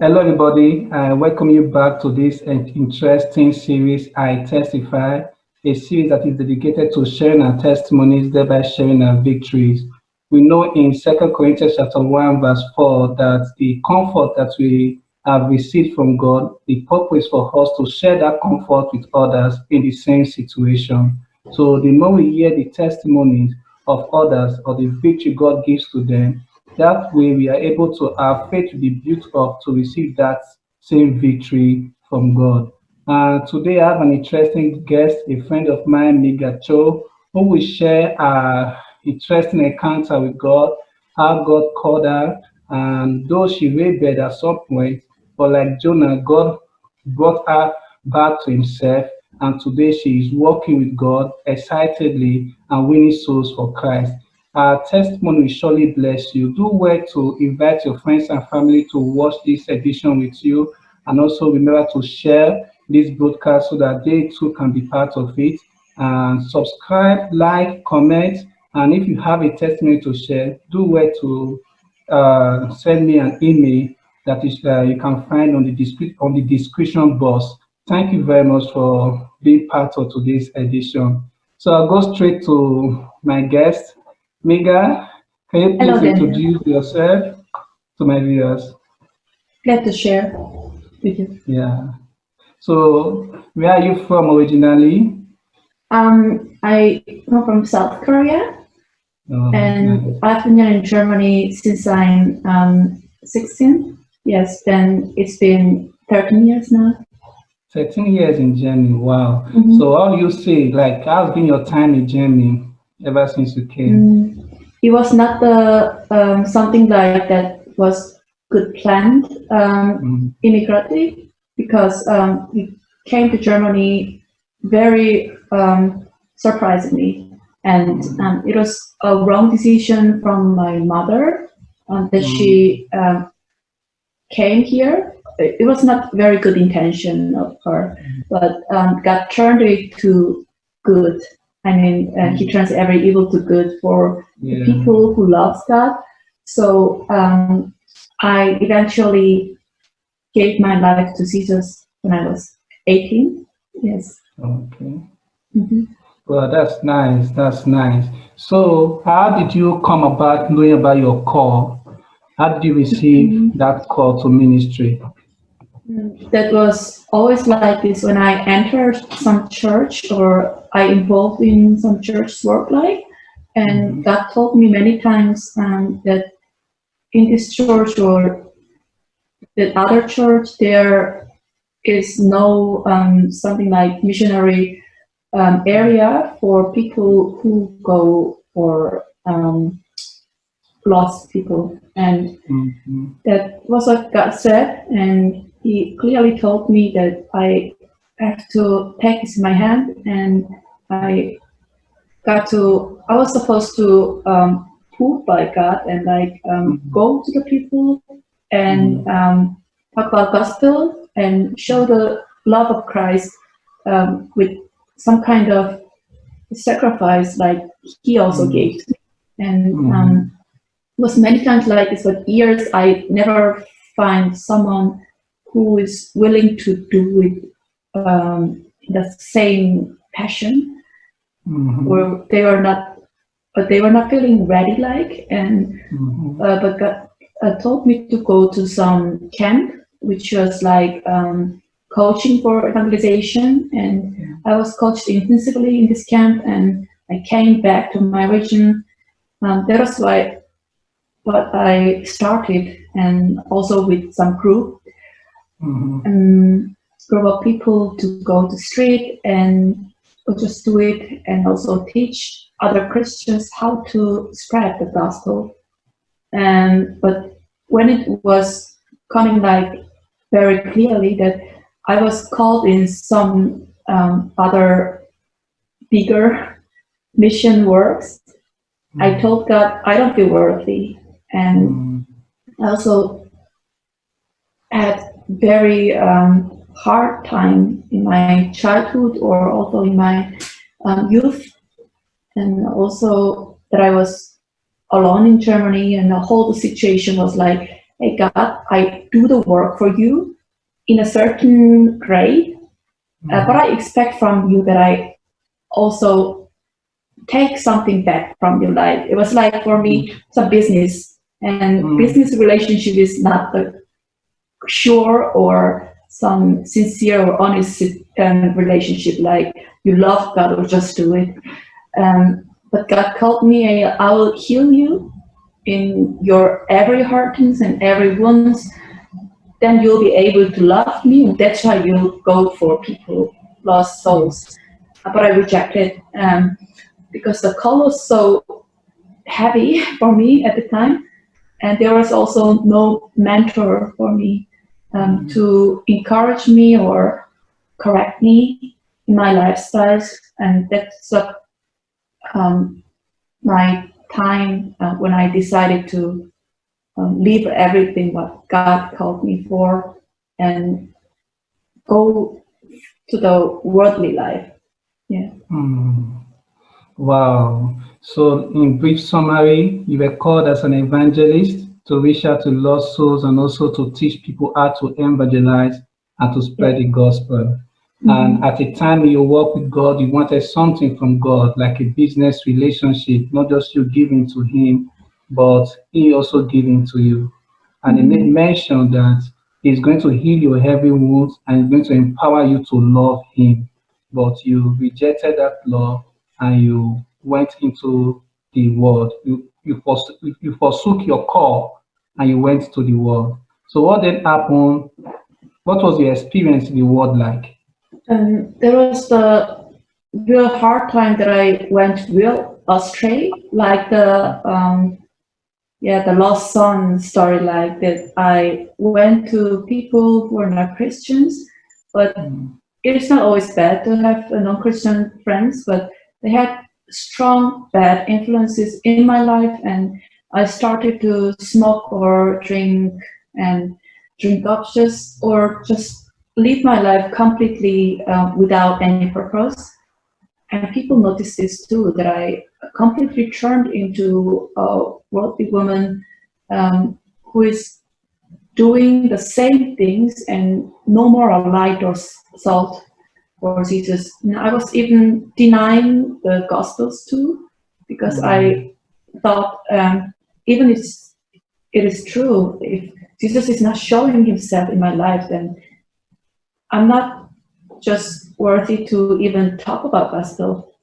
Hello, everybody. I welcome you back to this interesting series, I Testify, a series that is dedicated to sharing our testimonies, thereby sharing our victories. We know in 2 Corinthians chapter 1, verse 4, that the comfort that we have received from God, the purpose for us to share that comfort with others in the same situation. So the more we hear the testimonies of others or the victory God gives to them, that way, we are able to our faith to be built up to receive that same victory from God. Today, I have an interesting guest, a friend of mine, Miga Choi, who will share our interesting encounter with God, how God called her, and though she rebelled at some point, but like Jonah, God brought her back to Himself, and today she is walking with God excitedly and winning souls for Christ. Our testimony will surely bless you. Do well to invite your friends and family to watch this edition with you, and also remember to share this broadcast so that they too can be part of it. And subscribe, like, comment, and if you have a testimony to share, do well to send me an email that is you can find on the description box. Thank you very much for being part of today's edition. So I'll go straight to my guest. Miga, can you Hello, please Daniel. introduce yourself to my viewers? Glad to share with you. Yeah. So, where are you from originally? I come from South Korea, Oh, and nice. I've been here in Germany since I'm 16. Yes, and it's been 13 years now. 13 years in Germany. Wow. Mhm. So, how do you say, like, how's been your time in Germany ever since you came? It was not the something like that was good planned immigrantly, because we came to Germany very surprisingly, and it was a wrong decision from my mother that she came here. It was not very good intention of her, but God turned it to good. I mean, He turns every evil to good for the people who loves God. So I eventually gave my life to Jesus when I was 18. Yes. Okay. Well, that's nice. That's nice. So, how did you come about knowing about your call? How did you receive that call to ministry? That was always like this when I entered some church or I involved in some church work, like, and God told me many times that in this church or that other church there is no something like missionary area for people who go for lost people, and that was what God said, and He clearly told me that I have to take this in my hand, and I was supposed to prove by God and like go to the people and talk about gospel and show the love of Christ with some kind of sacrifice like He also gave to me. And was many times like this, but years I never find someone who is willing to do it the same passion, or they were not feeling ready, like, and but God told me to go to some camp, which was like coaching for evangelization, and I was coached intensively in this camp, and I came back to my region. That was why what I started, and also with some group of people to go to street and just do it, and also teach other Christians how to spread the gospel. But when it was coming like very clearly that I was called in some other bigger mission works, I told God I don't feel worthy, and I also had very hard time in my childhood or also in my youth, and also that I was alone in Germany, and the whole situation was like hey God, I do the work for you in a certain grade, but I expect from you that I also take something back from your life. It was like, for me, it's a business, and business relationship is not the sure or some sincere or honest relationship, like you love God or just do it. But God called me, I will heal you in your every hurtings and every wounds. Then you'll be able to love me, and that's why you go for people, lost souls. But I rejected because the call was so heavy for me at the time, and there was also no mentor for me to encourage me or correct me in my lifestyles, and that's what my time when I decided to leave everything what God called me for and go to the worldly life. Yeah. Wow. So in brief summary, you were called as an evangelist to reach out to lost souls and also to teach people how to evangelize and to spread the gospel. And at the time you work with God, you wanted something from God, like a business relationship, not just you giving to him, but he also giving to you. And he mentioned that he's going to heal your heavy wounds and he's going to empower you to love him. But you rejected that love and you went into the world. You forsook your call and you went to the world. So what then happened? What was your experience in the world like? There was the real hard time that I went real astray, like the lost son story, like that. I went to people who are not Christians, but it is not always bad to have non-Christian friends, but they had strong bad influences in my life, and I started to smoke or drink up just live my life completely without any purpose. And people noticed this too, that I completely turned into a worldly woman who is doing the same things and no more a light or salt for Jesus. And I was even denying the Gospels too, because I thought even if it is true, if Jesus is not showing himself in my life, then I'm not just worthy to even talk about gospel.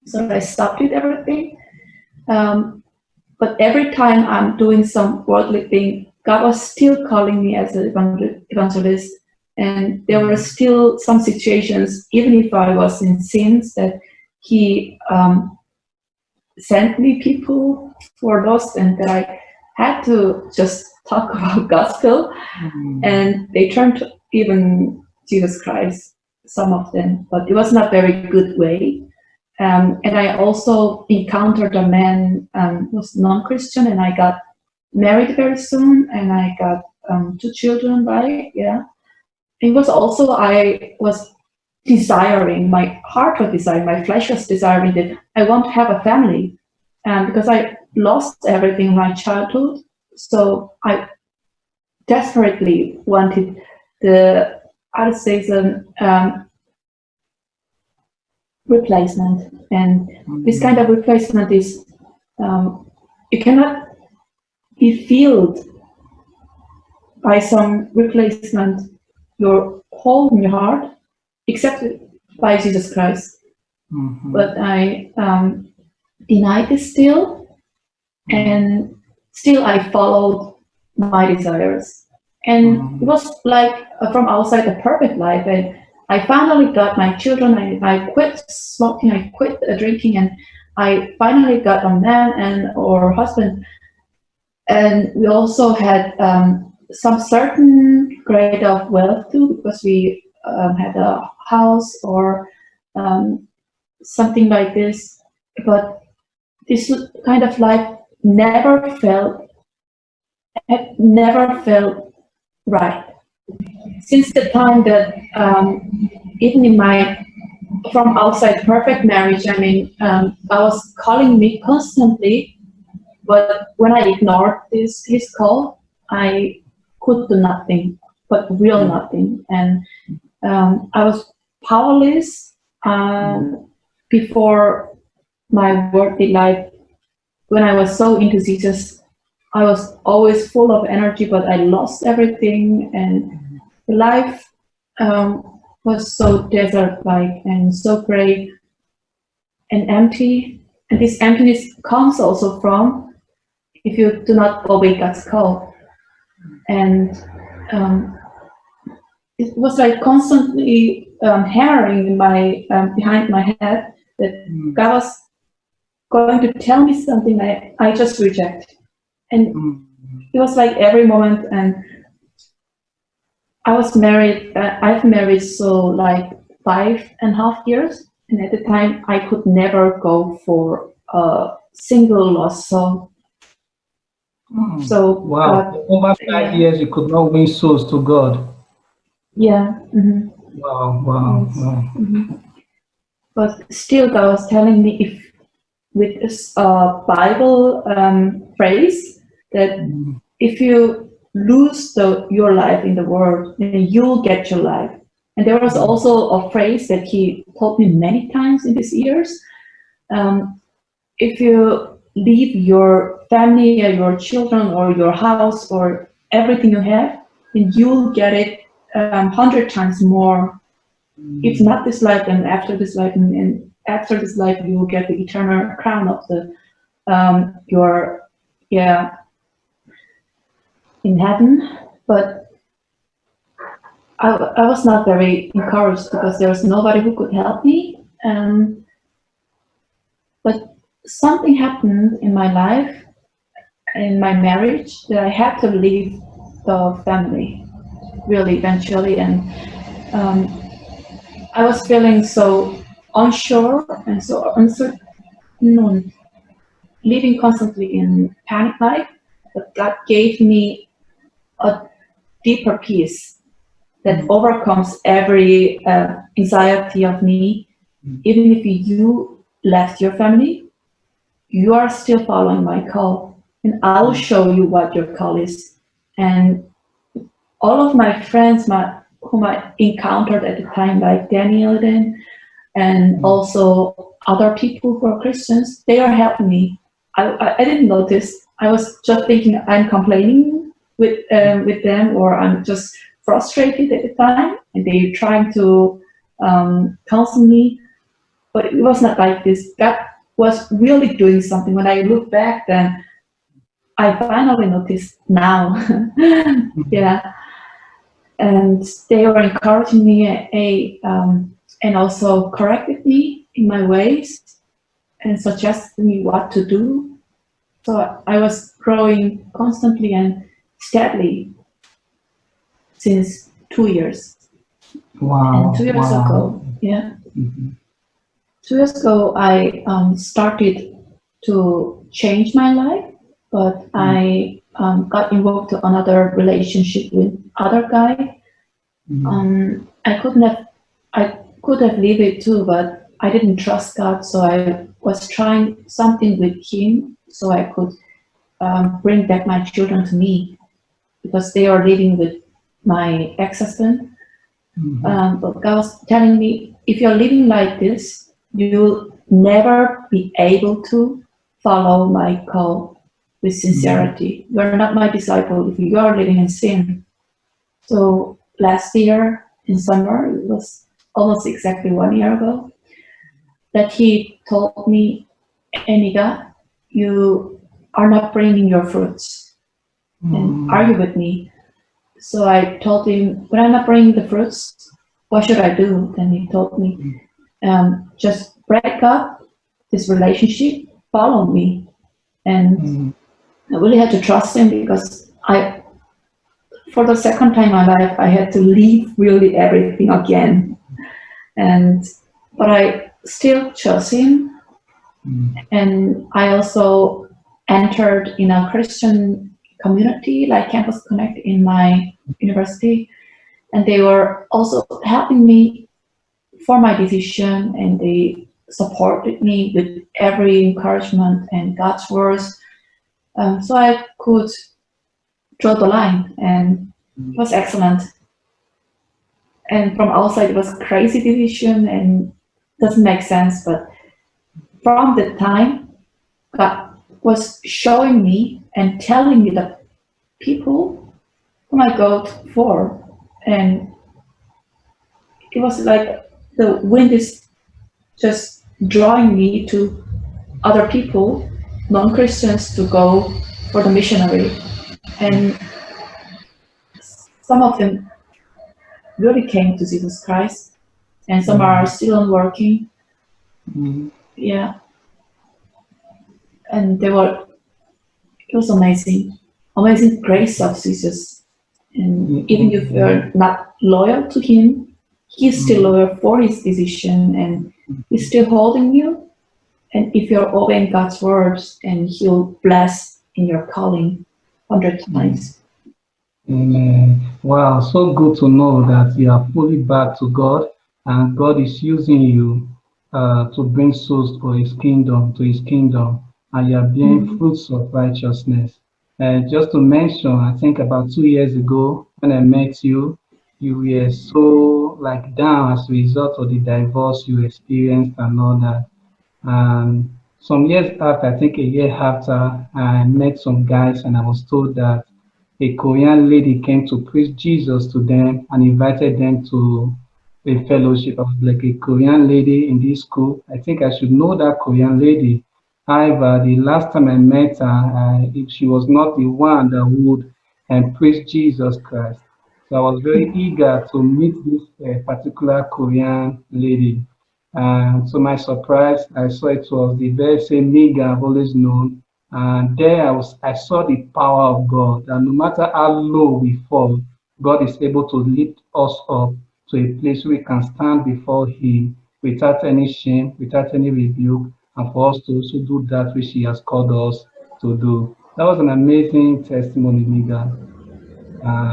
So I stopped with everything. But every time I'm doing some worldly thing, God was still calling me as an evangelist. And there were still some situations, even if I was in sins, that he sent me people who were lost and that I had to just talk about gospel. And they turned to even Jesus Christ, some of them, but it was not very good way. And I also encountered a man who was non-Christian, and I got married very soon, and I got 2 children by it. Yeah, it was also, I was desiring, my heart was desiring, my flesh was desiring that I want to have a family, because I lost everything in my childhood. So I desperately wanted the, I would say, the replacement. And this kind of replacement is, you cannot be filled by some replacement your whole in your heart, except by Jesus Christ. But I denied this still, and still I followed my desires. And it was like from outside the perfect life. And I finally got my children. I quit smoking. I quit drinking, and I finally got a man and or husband. And we also had some certain grade of wealth too, because we had a house or something like this. But this kind of life never felt right. Since the time that even in my from outside perfect marriage, I mean, I was calling me constantly, but when I ignored his call, I could do nothing, but real nothing. And I was powerless before my worldly life. When I was so into Jesus, I was always full of energy, but I lost everything, and life was so desert-like and so gray and empty. And this emptiness comes also from if you do not obey God's call. And it was like constantly hammering in my behind my head that God was going to tell me something I just reject. And it was like every moment. And I was married, I've married so like 5.5 years. And at the time I could never go for a single lost soul. So wow, over 5 years you could not win souls to God. Yeah. Mm-hmm. Wow. Yes. Mm-hmm. But still God was telling me, if with this Bible phrase that if you lose your life in the world, then you'll get your life. And there was also a phrase that he told me many times in these years. If you leave your family or your children or your house or everything you have, then you'll get it 100 times more. If not this life, then after this life, and after this life, you will get the eternal crown of the in heaven. But I was not very encouraged because there was nobody who could help me. But something happened in my life, in my marriage, that I had to leave the family, really, eventually. And I was feeling so unsure and so uncertain, living constantly in panic life. But God gave me a deeper peace that overcomes every anxiety of me. Even if you left your family, you are still following my call, and I'll show you what your call is. And all of my friends, whom I encountered at the time, like Daniel and also other people who are Christians, they are helping me. I didn't notice. I was just thinking I'm complaining with them, or I'm just frustrated at the time, and they're trying to counsel me. But it was not like this. God was really doing something. When I look back, then I finally noticed now. Yeah. And they were encouraging me and also corrected me in my ways and suggested me what to do. So I was growing constantly and steadily since 2 years. Wow. And 2 years ago, 2 years ago, I started to change my life, but I got involved to another relationship with other guy. I could have lived it too, but I didn't trust God, so I was trying something with him so I could bring back my children to me, because they are living with my ex-husband. But God was telling me, if you're living like this, you'll never be able to follow my call with sincerity. You're not my disciple if you are living in sin. So last year in summer, it was almost exactly 1 year ago, that he told me, Miga, you are not bringing your fruits. And are you with me? So I told him, when I'm not bringing the fruits, what should I do? Then he told me, just break up this relationship, follow me. And I really had to trust him, because for the second time in my life, I had to leave really everything again. But I still chose him. And I also entered in a Christian community, like Campus Connect in my university. And they were also helping me for my decision, and they supported me with every encouragement and God's words. So I could draw the line and It was excellent. And from outside, it was crazy decision and doesn't make sense. But from the time, God was showing me and telling me the people whom I go for, and it was like the wind is just drawing me to other people, non-Christians, to go for the missionary. And some of them really came to Jesus Christ, and some are still working. Yeah. And it was amazing grace of Jesus. And even if you're not loyal to him, he's still loyal for his decision, and he's still holding you. And if you're obeying God's words, and he'll bless in your calling 100 times. Amen. Wow, so good to know that you are fully back to God, and God is using you to bring souls for His kingdom, and you are bearing fruits of righteousness. And just to mention, I think about 2 years ago when I met you, you were so like down as a result of the divorce you experienced and all that. And some years after, I think a year after, I met some guys and I was told that a Korean lady came to preach Jesus to them and invited them to a fellowship. I was like a Korean lady in this school. I think I should know that Korean lady. However, the last time I met her, she was not the one that would preach Jesus Christ. So I was very eager to meet this particular Korean lady. And to my surprise, I saw it was the very same Miga I've always known. And there I saw the power of God. And no matter how low we fall, God is able to lift us up to a place where we can stand before Him without any shame, without any rebuke, and for us to also do that which He has called us to do. That was an amazing testimony, Miga.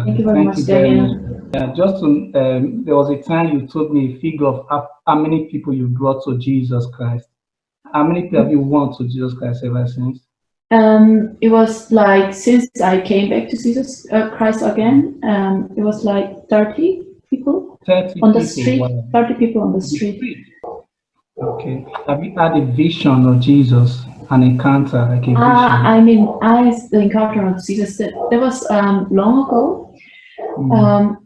Thank you very Thank much, you very much. Daniel. There was a time you told me a figure of how many people you brought to Jesus Christ. How many people have you won to Jesus Christ ever since? It was like since I came back to Jesus Christ again, it was like 30 people 30 on the people, street. wow. 30 people on the street. Okay. Have you had a vision of Jesus, an encounter, like a vision? I mean, the encounter of Jesus, that was long ago.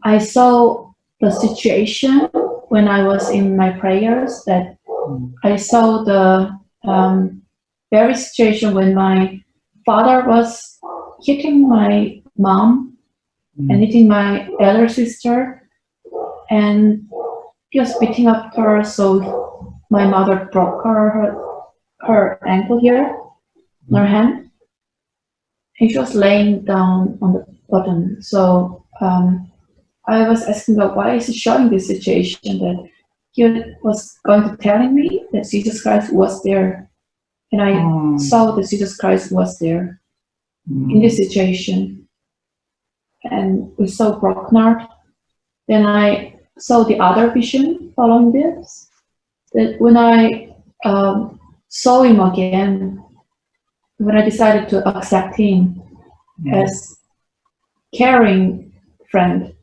I saw the situation when I was in my prayers, that I saw the very situation when my father was hitting my mom and hitting my elder sister, and he was beating up her, so my mother broke her ankle here, on her hand, and she was laying down on the bottom. So I was asking God, why is he showing this situation, that he was going to telling me that Jesus Christ was there. And I saw that Jesus Christ was there in this situation. And we saw broken heart. Then I saw the other vision following this, that when I saw him again, when I decided to accept him as caring friend,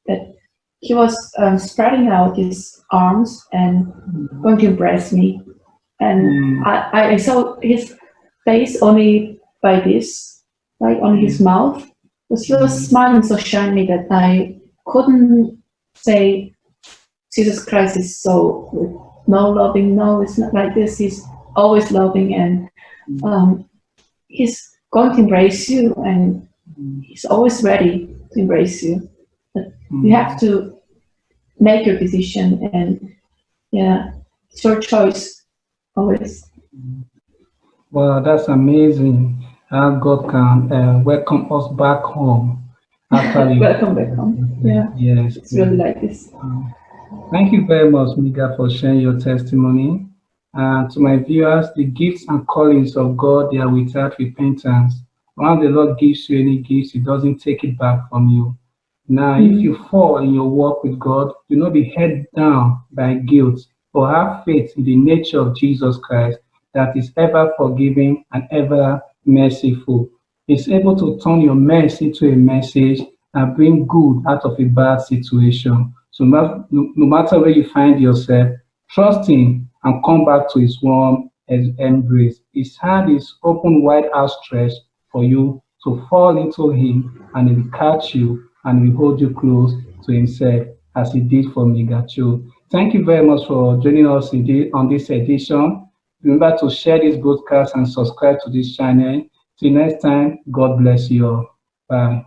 that he was spreading out his arms and going to embrace me. And I saw his face only by this, like on his mouth, because he was smiling so shiny that I couldn't say Jesus Christ is so good. No loving, no, it's not like this. He's always loving, and he's going to embrace you, and he's always ready to embrace you. But you have to make your decision, and yeah, it's your choice always. Well, that's amazing how God can welcome us back home after welcome back home. Yeah, yes, it's really like this. Thank you very much, Miga, for sharing your testimony. To my viewers, the gifts and callings of God, they are without repentance. When the Lord gives you any gifts, He doesn't take it back from you. Now, if you fall in your walk with God, do not be held down by guilt, but have faith in the nature of Jesus Christ that is ever forgiving and ever merciful. He's able to turn your mess into a message and bring good out of a bad situation. So no matter where you find yourself, trust him and come back to his warm embrace. His hand is open wide outstretched for you to fall into him, and he will catch you and will hold you close to himself as he did for Miga Choi. Thank you very much for joining us on this edition. Remember to share this broadcast and subscribe to this channel. Till next time, God bless you all. Bye.